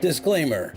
Disclaimer.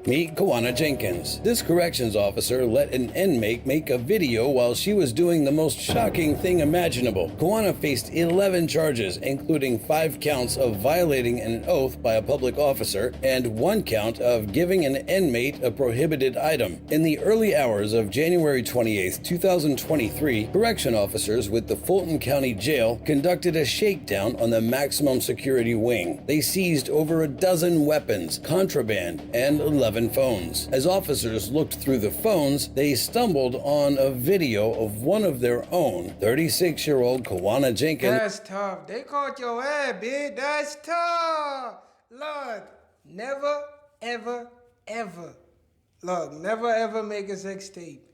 Meet Kawana Jenkins. This corrections officer let an inmate make a video while she was doing the most shocking thing imaginable. Kawana faced 11 charges, including 5 counts of violating an oath by a public officer and 1 count of giving an inmate a prohibited item. In the early hours of January 28, 2023, correction officers with the Fulton County Jail conducted a shakedown on the maximum security wing. They seized over a dozen weapons, contraband, and 11 phones. As officers looked through the phones, they stumbled on a video of one of their own, 36-year-old Kawana Jenkins. That's tough. They caught your ass, bitch. That's tough. Look, never, ever, ever. Look, never, ever make a sex tape.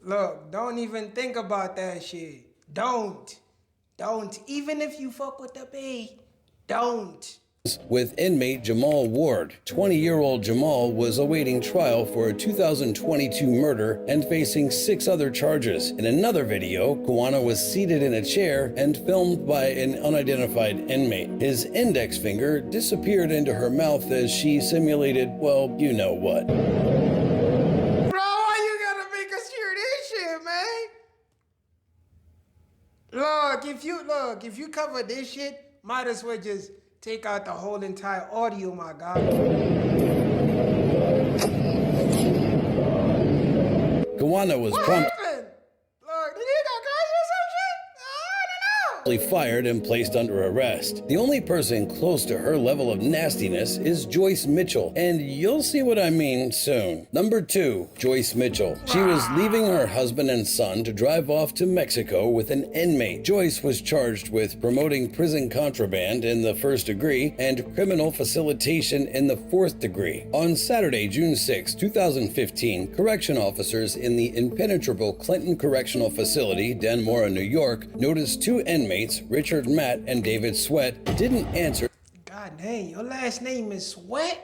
Look, don't even think about that shit. Don't. Don't. Even if you fuck with the B, don't. With inmate Jamal Ward. 20-year-old Jamal was awaiting trial for a 2022 murder and facing 6 other charges. In another video, Kawana was seated in a chair and filmed by an unidentified inmate. His index finger disappeared into her mouth as she simulated, well, you know what. Bro, why you gotta make us hear this shit, man? Look, if you cover this shit, might as well just take out the whole entire audio, my God. Kawana was What promptly happened? Look, did he got crazy or some shit? I don't know. fired and placed under arrest. The only person close to her level of nastiness is Joyce Mitchell, and you'll see what I mean soon. Number 2, Joyce Mitchell. She was leaving her husband and son to drive off to Mexico with an inmate. Joyce was charged with promoting prison contraband in the 1st degree and criminal facilitation in the 4th degree. On Saturday, June 6, 2015, correction officers in the impenetrable Clinton Correctional Facility, Dannemora, New York, noticed 2 inmates, Richard Matt and David Sweat, didn't answer. God dang, your last name is Sweat?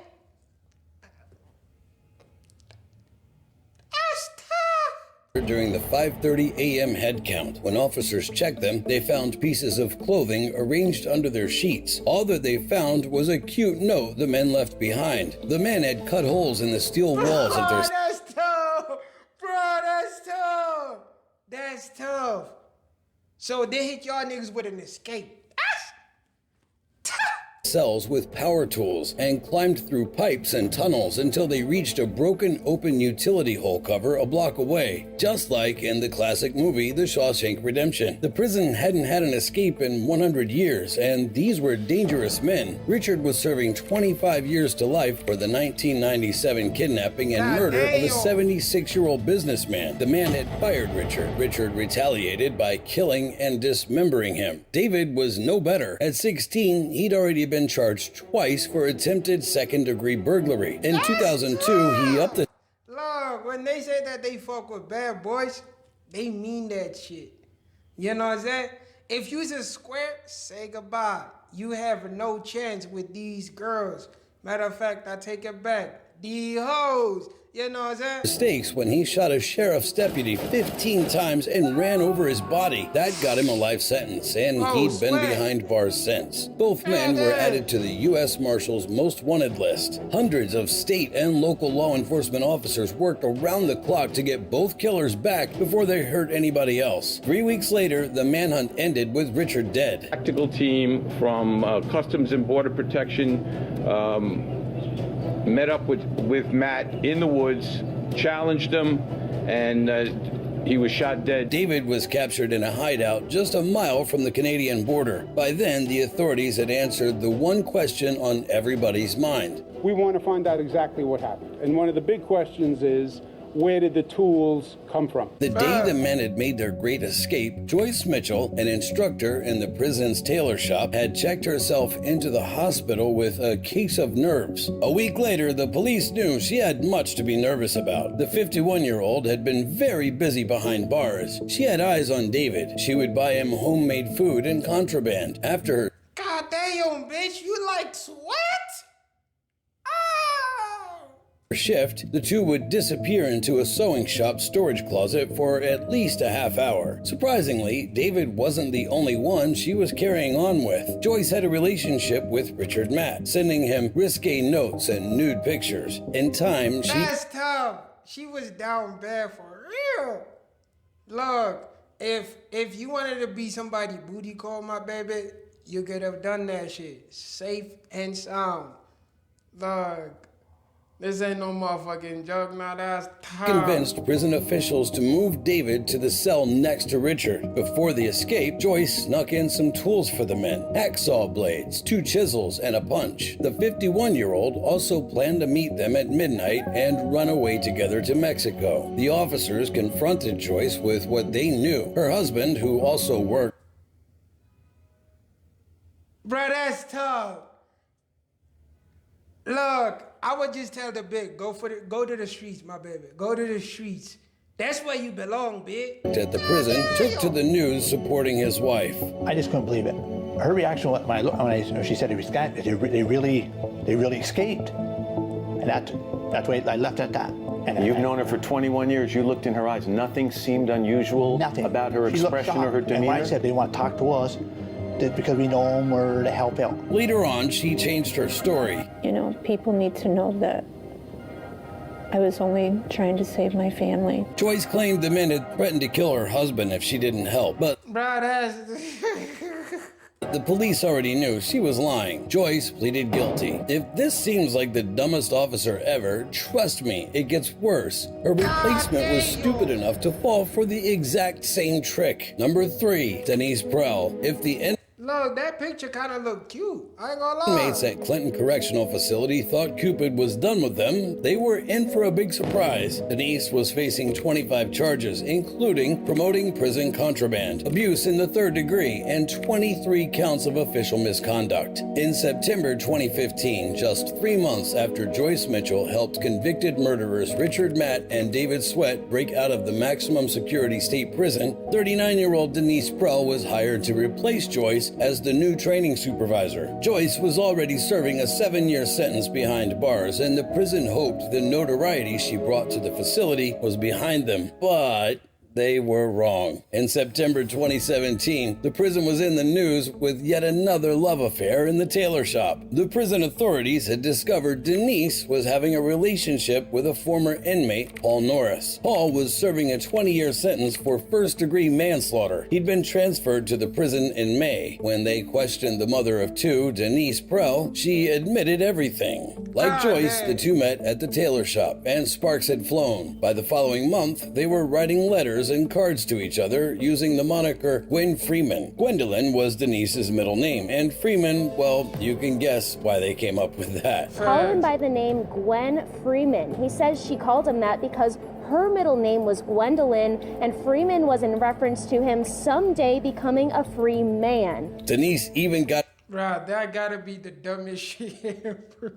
That's tough. During the 5:30 a.m. head count. When officers checked them, they found pieces of clothing arranged under their sheets. All that they found was a cute note the men left behind. The men had cut holes in the steel walls of their That's tough. Bro, that's tough. That's tough. So they hit y'all niggas with an escape. cells with power tools and climbed through pipes and tunnels until they reached a broken open utility hole cover a block away, just like in the classic movie The Shawshank Redemption. The prison hadn't had an escape in 100 years, and these were dangerous men. Richard was serving 25 years to life for the 1997 kidnapping and murder of a 76-year-old businessman. The man had fired Richard. Richard retaliated by killing and dismembering him. David was no better. At 16, he'd already been charged twice for attempted second-degree burglary. In 2002, he upped the... Look, when they say that they fuck with bad boys, they mean that shit. You know what I'm saying? If you's a square, say goodbye. You have no chance with these girls. Matter of fact, I take it back. The hoes. You know what I'm saying? Mistakes when he shot a sheriff's deputy 15 times and ran over his body. That got him a life sentence, and he'd been behind bars since. Both men were added to the U.S. Marshal's most wanted list. Hundreds of state and local law enforcement officers worked around the clock to get both killers back before they hurt anybody else. 3 weeks later, the manhunt ended with Richard dead. Tactical team from Customs and Border Protection met up with Matt in the woods, challenged him, and he was shot dead. David was captured in a hideout just a mile from the Canadian border. By then, the authorities had answered the one question on everybody's mind. We want to find out exactly what happened. And one of the big questions is, where did the tools come from? The day the men had made their great escape, Joyce Mitchell, an instructor in the prison's tailor shop, had checked herself into the hospital with a case of nerves. A week later, the police knew she had much to be nervous about. The 51-year-old had been very busy behind bars. She had eyes on David. She would buy him homemade food and contraband. After her... God damn, bitch, you like sweat? Oh! shift, the two would disappear into a sewing shop storage closet for at least a half hour. Surprisingly, David wasn't the only one she was carrying on with. Joyce had a relationship with Richard Matt, sending him risque notes and nude pictures. In time, Last time, she was down bad for real. Look, if you wanted to be somebody booty call, my baby, you could have done that shit. Safe and sound. Look, this ain't no motherfucking joke, now that's time. convinced prison officials to move David to the cell next to Richard. Before the escape, Joyce snuck in some tools for the men: hacksaw blades, 2 chisels, and a punch. The 51-year-old also planned to meet them at midnight and run away together to Mexico. The officers confronted Joyce with what they knew. Her husband, who also worked Bruh, that's tough. Look, I would just tell the big, go to the streets, my baby. Go to the streets. That's where you belong, big. at the prison, took to the news supporting his wife. I just couldn't believe it. Her reaction when she said they really escaped, and that's why I left it at that. And You've known her for 21 years. You looked in her eyes. Nothing seemed unusual nothing about her She looked expression or her shocked. demeanor? And when I said they want to talk to us, because we know them, we're to help out. Later on, she changed her story. You know, people need to know that I was only trying to save my family. Joyce claimed the men had threatened to kill her husband if she didn't help, but Bruh, that's... the police already knew she was lying. Joyce pleaded guilty. If this seems like the dumbest officer ever, trust me, it gets worse. Her replacement was stupid enough to fall for the exact same trick. Number 3, Denise Prell. If the Look, that picture kind of looked cute. I ain't gonna lie. inmates at Clinton Correctional Facility thought Cupid was done with them, they were in for a big surprise. Denise was facing 25 charges, including promoting prison contraband, abuse in the 3rd degree, and 23 counts of official misconduct. In September 2015, just 3 months after Joyce Mitchell helped convicted murderers Richard Matt and David Sweat break out of the maximum security state prison, 39-year-old Denise Prell was hired to replace Joyce as the new training supervisor. Joyce was already serving a 7-year sentence behind bars, and the prison hoped the notoriety she brought to the facility was behind them. But they were wrong. In September 2017, the prison was in the news with yet another love affair in the tailor shop. The prison authorities had discovered Denise was having a relationship with a former inmate, Paul Norris. Paul was serving a 20-year sentence for first-degree manslaughter. He'd been transferred to the prison in May. When they questioned the mother of 2, Denise Prell, she admitted everything. Like Joyce, the two met at the tailor shop, and sparks had flown. By the following month, they were writing letters and cards to each other using the moniker Gwen Freeman. Gwendolyn was Denise's middle name, and Freeman, well, you can guess why they came up with that. Call him by the name Gwen Freeman. He says she called him that because her middle name was Gwendolyn, and Freeman was in reference to him someday becoming a free man. Denise even got Bruh, that gotta be the dumbest shit ever.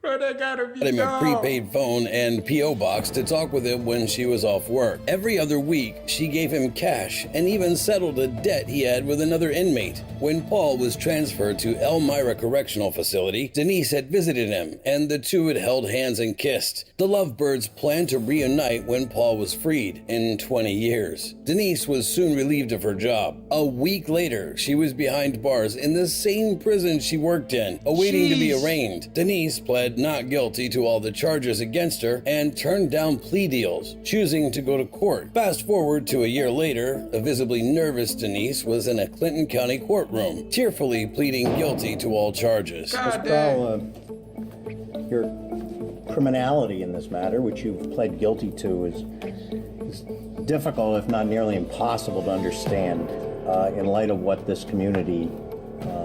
Bro, that gotta be him a dumb. prepaid phone and P.O. box to talk with him when she was off work. Every other week, she gave him cash and even settled a debt he had with another inmate. When Paul was transferred to Elmira Correctional Facility, Denise had visited him, and the two had held hands and kissed. The lovebirds planned to reunite when Paul was freed in 20 years. Denise was soon relieved of her job. A week later, she was behind bars in the same prison she worked in, awaiting to be arraigned. Denise pled not guilty to all the charges against her and turned down plea deals, choosing to go to court. Fast forward to a year later, a visibly nervous Denise was in a Clinton County courtroom, tearfully pleading guilty to all charges. God damn. Well, your criminality in this matter, which you've pled guilty to, is difficult, if not nearly impossible, to understand in light of what this community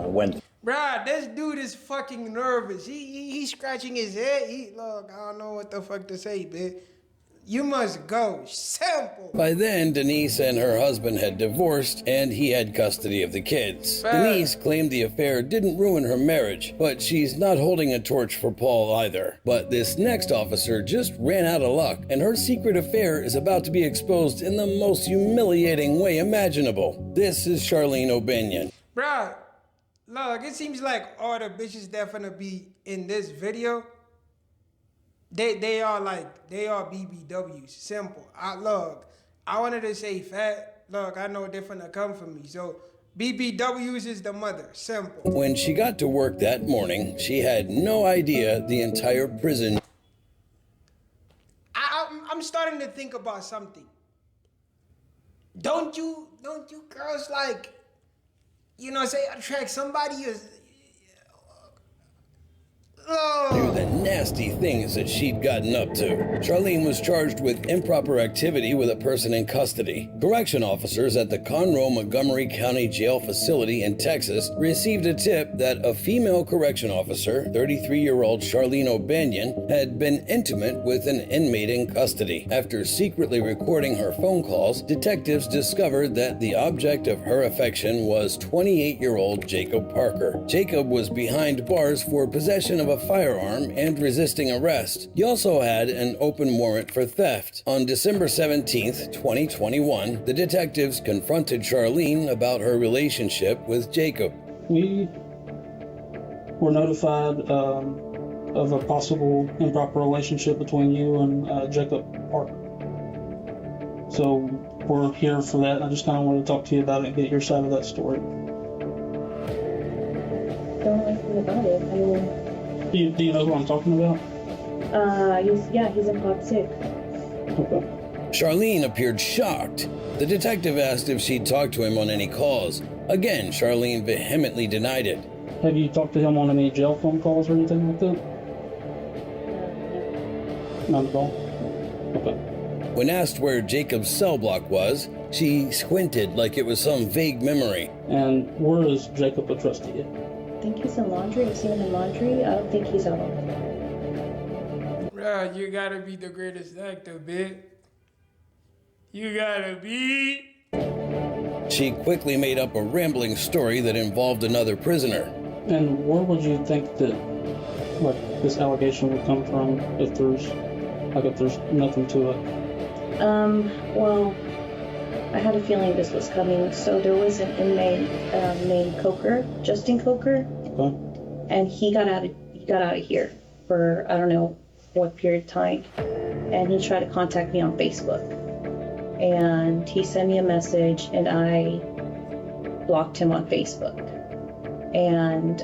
went through. Bruh, this dude is fucking nervous. He's scratching his head. Look, I don't know what the fuck to say, bitch. You must go. Simple. By then, Denise and her husband had divorced, and he had custody of the kids. Denise claimed the affair didn't ruin her marriage, but she's not holding a torch for Paul either. But this next officer just ran out of luck, and her secret affair is about to be exposed in the most humiliating way imaginable. This is Charlene O'Banion. Bruh, look, it seems like all the bitches that finna be in this video, They are BBWs. Simple. I wanted to say fat. Look, I know different to come from me. So BBWs is the mother. Simple. When she got to work that morning, she had no idea the entire prison. I'm starting to think about something. Don't you girls like, say attract somebody is. Knew the nasty things that she'd gotten up to. Charlene was charged with improper activity with a person in custody. Correction officers at the Conroe Montgomery County Jail facility in Texas received a tip that a female correction officer, 33-year-old Charlene O'Banion, had been intimate with an inmate in custody. After secretly recording her phone calls, detectives discovered that the object of her affection was 28-year-old Jacob Parker. Jacob was behind bars for possession of a firearm and resisting arrest. He also had an open warrant for theft. On December 17th, 2021, the detectives confronted Charlene about her relationship with Jacob. We were notified of a possible improper relationship between you and Jacob Parker. So we're here for that. I just kind of wanted to talk to you about it and get your side of that story. Don't know anything about it. I mean, do you know who I'm talking about? He's in Pod 6. Okay. Charlene appeared shocked. The detective asked if she'd talked to him on any calls. Again, Charlene vehemently denied it. Have you talked to him on any jail phone calls or anything like that? Not at all? Okay. When asked where Jacob's cell block was, she squinted like it was some vague memory. And where is Jacob addressed to you? I think he's in laundry. I've seen him in laundry. I don't think he's out on. Bruh, you gotta be the greatest actor, bitch. You gotta be. She quickly made up a rambling story that involved another prisoner. And where would you think that this allegation would come from if there's nothing to it? Well, I had a feeling this was coming. So there was an inmate named Coker, Justin Coker, and he got out of here for I don't know what period of time, and he tried to contact me on Facebook, and he sent me a message, and I blocked him on Facebook, and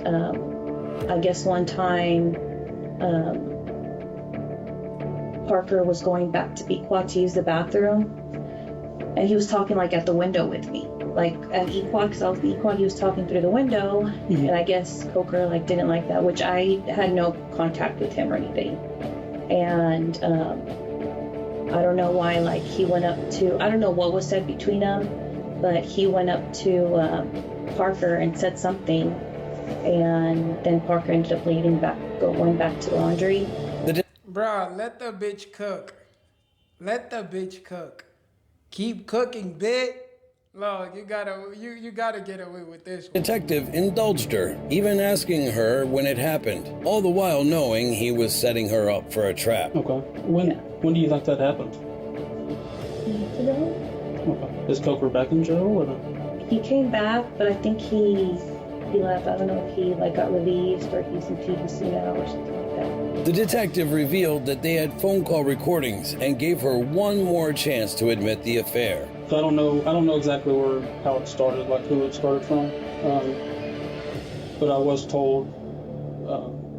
I guess one time Parker was going back to Pequot to use the bathroom. And he was talking like at the window with me, like at Equat, because I was the Equat. He was talking through the window, and I guess Coker didn't like that, which I had no contact with him or anything. And I don't know why, he went up to, I don't know what was said between them, but he went up to Parker and said something, and then Parker ended up going back to laundry. Bruh, let the bitch cook. Let the bitch cook. Keep cooking, bitch. Look, you gotta get away with this one. Detective indulged her, even asking her when it happened, all the while knowing he was setting her up for a trap. Okay. When do you think that happened? Today? Okay. Is Coker back in jail or? He came back, but I think he left. I don't know if he got released or he's in TDC now or something like that. The detective revealed that they had phone call recordings and gave her one more chance to admit the affair. So I don't know exactly how it started, who it started from, but I was told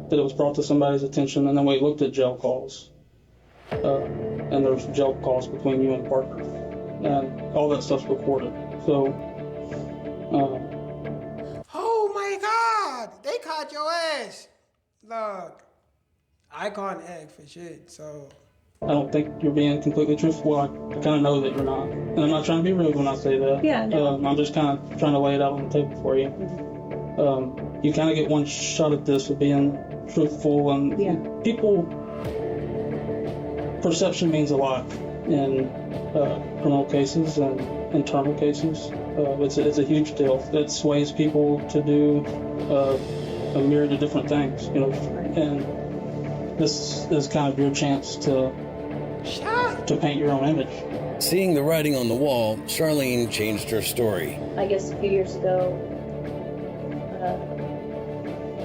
that it was brought to somebody's attention, and then we looked at jail calls, and there's jail calls between you and Parker, and all that stuff's recorded. So. Oh my God! They caught your ass. Look. I can't act for shit, so. I don't think you're being completely truthful. Well, I kind of know that you're not. And I'm not trying to be rude when I say that. Yeah, no. I'm just kind of trying to lay it out on the table for you. You kind of get one shot at this with being truthful, and people, perception means a lot in criminal cases and internal cases. It's a huge deal. It sways people to do a myriad of different things, and this is kind of your chance to paint your own image. Seeing the writing on the wall, Charlene changed her story. I guess a few years ago,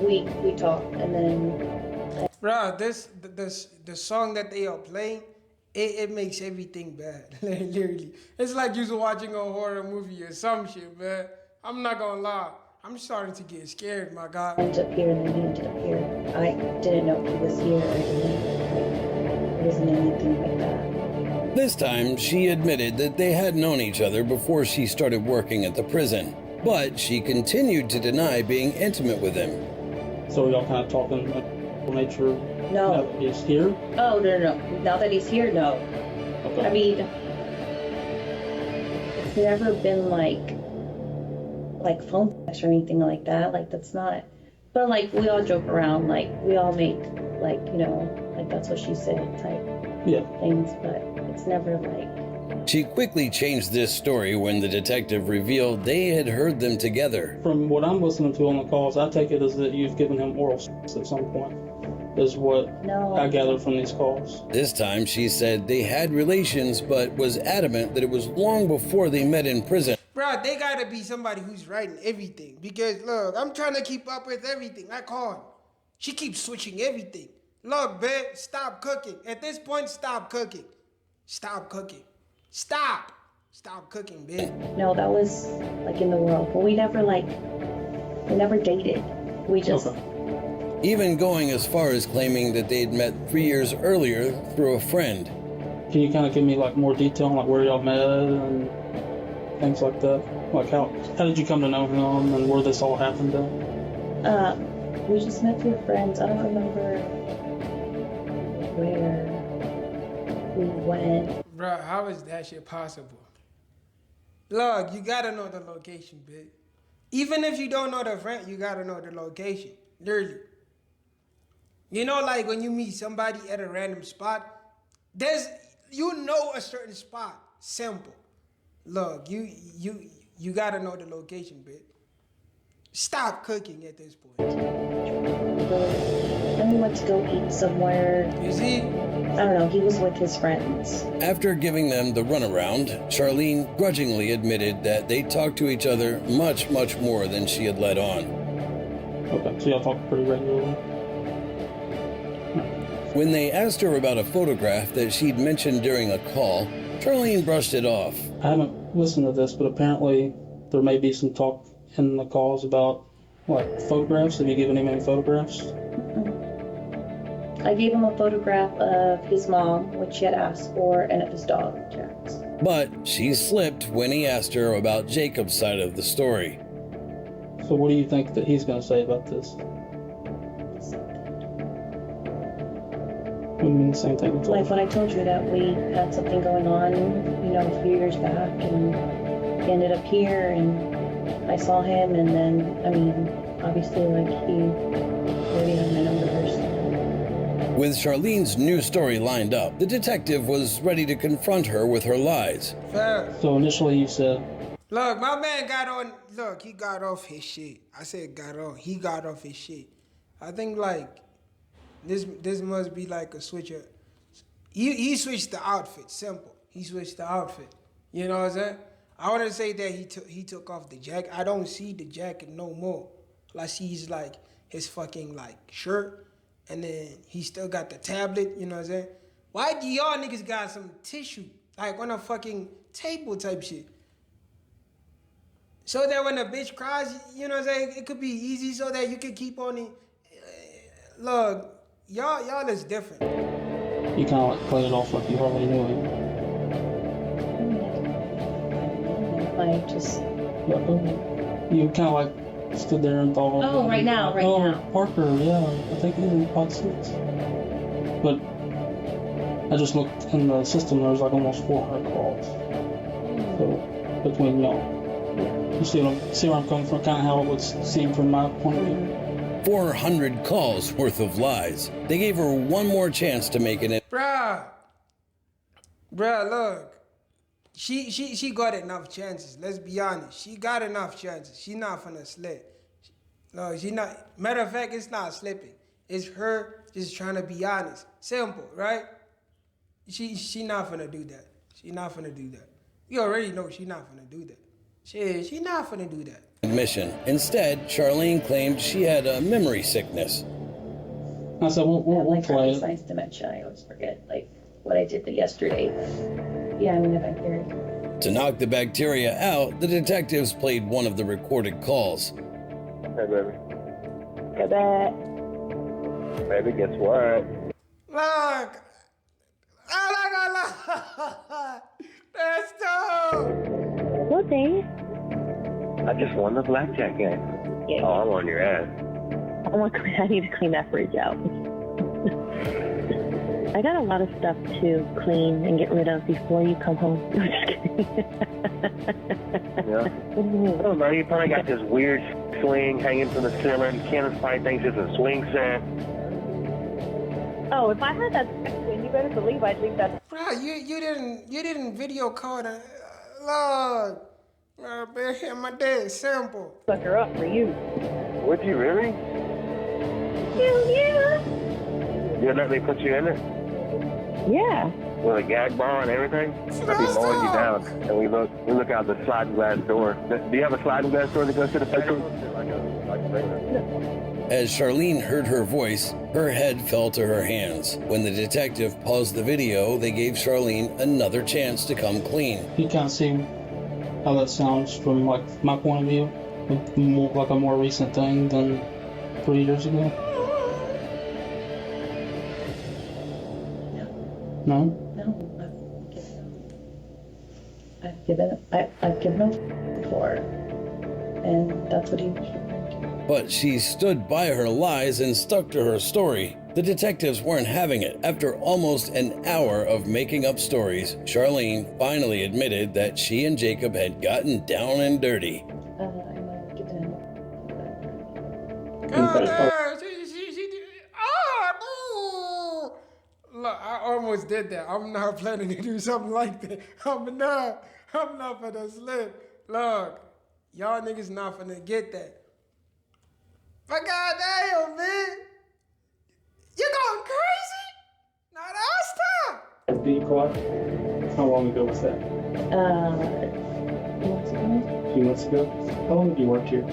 we talked, and then Bro, the song that they are playing, it makes everything bad. Literally, it's like you're watching a horror movie or some shit, man. I'm not gonna lie, I'm starting to get scared, my God. He ended up here and then he ended up here. I didn't know he was here. It wasn't anything like that. This time, she admitted that they had known each other before she started working at the prison, but she continued to deny being intimate with him. So y'all kind of talking like nature. No. Now that he's here. Oh, no. Now that he's here, no. Okay. I mean, it's never been like phone sex or anything like that. Like, that's not. But like, we all joke around. Like, we all make like, you know, like that's what she said type things. But it's never like. She quickly changed this story when the detective revealed they had heard them together. From what I'm listening to on the calls, I take it as that you've given him oral sex at some point, is what I gathered from these calls. This time, she said they had relations, but was adamant that it was long before they met in prison. Bro, they gotta be somebody who's writing everything. Because, look, I'm trying to keep up with everything. Like, on. She keeps switching everything. Look, babe, stop cooking. At this point, stop cooking. Stop cooking. Stop cooking, babe. No, that was like in the world. But we never dated. We just. Okay. Even going as far as claiming that they'd met 3 years earlier through a friend. Can you kind of give me like more detail on like where y'all met and things like that? Like how did you come to know him and where this all happened at? We just met through friends. I don't remember where we went. Bro, how is that shit possible? Look, you gotta know the location, bitch. Even if you don't know the friend, you gotta know the location. Literally. You know, like when you meet somebody at a random spot, you know a certain spot. Simple. Look, you gotta know the location, bitch. Stop cooking at this point. Then we went to go eat somewhere. You see? I don't know, he was with his friends. After giving them the runaround, Charlene grudgingly admitted that they talked to each other much, much more than she had let on. Okay, so y'all talk pretty regularly? When they asked her about a photograph that she'd mentioned during a call, Charlene brushed it off. I haven't listened to this, but apparently there may be some talk in the calls about like photographs. Have you given him any photographs? I gave him a photograph of his mom, which she had asked for, and of his dog, Jax. But she slipped when he asked her about Jacob's side of the story. So what do you think that he's going to say about this? What do you mean the same thing? Like when I told you that we had something going on, you know, a few years back, and he ended up here, and I saw him, and then, I mean, obviously, like, he already had my numbers. With Charlene's new story lined up, the detective was ready to confront her with her lies. Fair. So initially you said... Look, my man got on, look, he got off his shit. I said got on, he got off his shit. I think, like, this must be like a switcher. He switched the outfit, simple. He switched the outfit. You know what I'm saying? I want to say that he took off the jacket. I don't see the jacket no more. I see his, like, his fucking, like, shirt. And then he still got the tablet, you know what I'm saying? Why do y'all niggas got some tissue, like on a fucking table type shit? So that when a bitch cries, you know what I'm saying, it could be easy so that you can keep on it. Look, y'all is different. You kind of like played it off like you hardly knew him. I just... You kind of like stood there and thought... Oh, right now. Parker, yeah, I think he's in pod 6. But I just looked in the system, there was like almost 400 calls. So, between y'all. You see where I'm coming from, kind of how it would seem from my point of view. 400 calls worth of lies. They gave her one more chance to make it. Bruh, look. She got enough chances. Let's be honest. She got enough chances. She not finna slip. No, she not. Matter of fact, it's not slipping. It's her just trying to be honest. Simple, right? She not finna do that. She not finna do that. You already know she not finna do that. She not finna do that. Admission. Instead, Charlene claimed she had a memory sickness. I said, we'll like play it. science dementia. I always forget like what I did yesterday. Yeah, I mean the bacteria. To knock the bacteria out, the detectives played one of the recorded calls. Hey, baby. Go back. Baby, guess what? Look. Oh, that's dope. What day? I just won the blackjack game. Yeah. Oh, I'm on your ass. I need to clean that fridge out. I got a lot of stuff to clean and get rid of before you come home. I'm just kidding. Yeah. I don't know. You probably got this weird swing hanging from the ceiling. Candace probably thinks it's a swing set. Oh, if I had that swing, you better believe I think that. Bro, you didn't video call the Lord. Man, my dad's simple. Suck her up for you. Would you really? Hell yeah. You'd let me put you in it? Yeah. With a gag ball and everything? I'd be mowing you down. And we look out the sliding glass door. Do you have a sliding glass door that goes to the bedroom? As Charlene heard her voice, her head fell to her hands. When the detective paused the video, they gave Charlene another chance to come clean. You can't see how that sounds from like my point of view. It's more like a more recent thing than 3 years ago. No? No. I've given up before. And that's what he was referring to. But she stood by her lies and stuck to her story. The detectives weren't having it. After almost an hour of making up stories, Charlene finally admitted that she and Jacob had gotten down and dirty. I'm gonna give him. God, she did. Oh, boo. Look, I almost did that. I'm not planning to do something like that. I'm not gonna slip. Look, y'all niggas not gonna get that. But goddamn, man. You going crazy? Now that's time. Be quiet. How long ago was that? 2 months ago. A few months ago? How long have you worked here?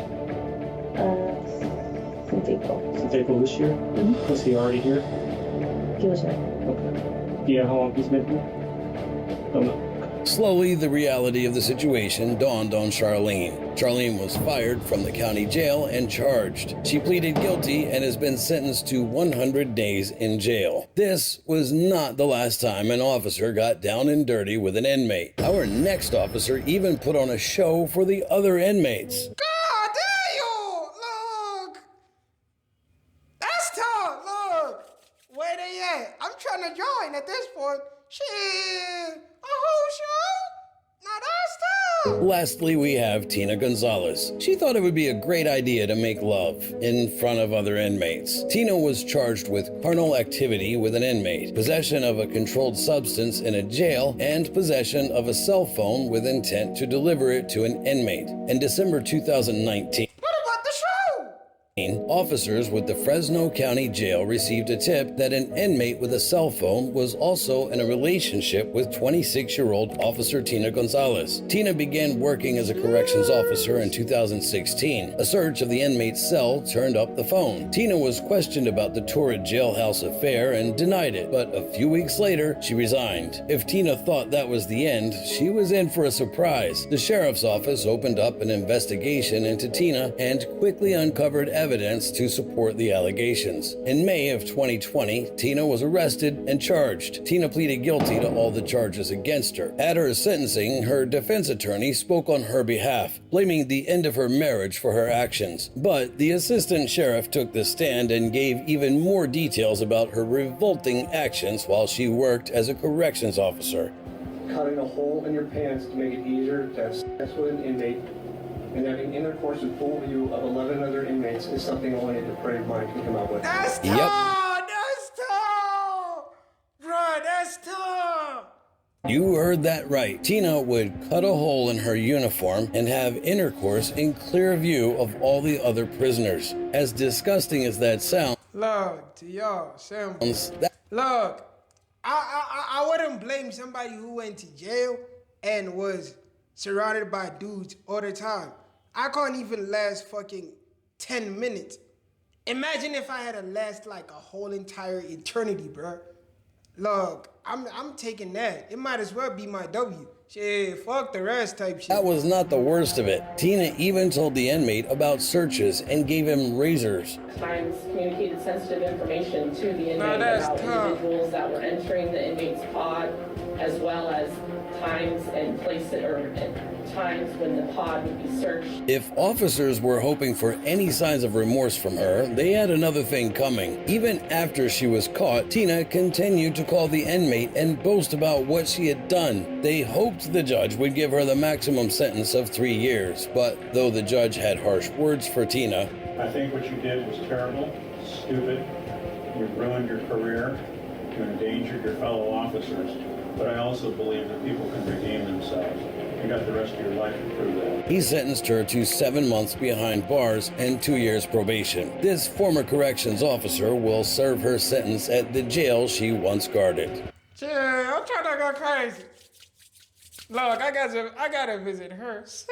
Since April. Since April this year? Mm-hmm. Was he already here? He was right. Okay. Yeah, how long he's been here? Oh, no. Slowly, the reality of the situation dawned on Charlene. Charlene was fired from the county jail and charged. She pleaded guilty and has been sentenced to 100 days in jail. This was not the last time an officer got down and dirty with an inmate. Our next officer even put on a show for the other inmates. God damn! Look! That's tough, look! Where they at? I'm trying to join at this point. Shit! A whole show? Now that's tough! Lastly, we have Tina Gonzalez. She thought it would be a great idea to make love in front of other inmates. Tina was charged with carnal activity with an inmate, possession of a controlled substance in a jail, and possession of a cell phone with intent to deliver it to an inmate. In December 2019, What about the show? officers with the Fresno County Jail received a tip that an inmate with a cell phone was also in a relationship with 26-year-old Officer Tina Gonzalez. Tina began working as a corrections officer in 2016. A search of the inmate's cell turned up the phone. Tina was questioned about the torrid jailhouse affair and denied it, but a few weeks later, she resigned. If Tina thought that was the end, she was in for a surprise. The sheriff's office opened up an investigation into Tina and quickly uncovered evidence to support the allegations. In May of 2020, Tina was arrested and charged. Tina pleaded guilty to all the charges against her. At her sentencing, her defense attorney spoke on her behalf, blaming the end of her marriage for her actions. But the assistant sheriff took the stand and gave even more details about her revolting actions while she worked as a corrections officer. Cutting a hole in your pants to make it easier to have sex with an inmate and having intercourse in full view of 11 other inmates is something only a depraved mind can come up with. That's tough! Yep. That's tough! Bro, that's tough! You heard that right. Tina would cut a hole in her uniform and have intercourse in clear view of all the other prisoners. As disgusting as that sounds, Look, to y'all, simple. Look, I wouldn't blame somebody who went to jail and was surrounded by dudes all the time. I can't even last fucking 10 minutes Imagine if I had to last like a whole entire eternity, bro. Look, I'm taking that. It might as well be my W. Shit, fuck the rest type shit. That was not the worst of it. Tina even told the inmate about searches and gave him razors. Times communicated sensitive information to the inmate about individuals that were entering the inmate's pod, as well as times and places or times when the pod would be searched. If officers were hoping for any signs of remorse from her, they had another thing coming. Even after she was caught, Tina continued to call the inmate and boast about what she had done. They hoped the judge would give her the maximum sentence of 3 years, but though the judge had harsh words for Tina, I think what you did was terrible, stupid. You ruined your career. You endangered your fellow officers. But I also believe that people can redeem themselves. You got the rest of your life to prove that. he sentenced her to 7 months behind bars and 2 years probation. This former corrections officer will serve her sentence at the jail she once guarded. Yeah, I'm trying to go crazy. Look, I gotta visit her. See?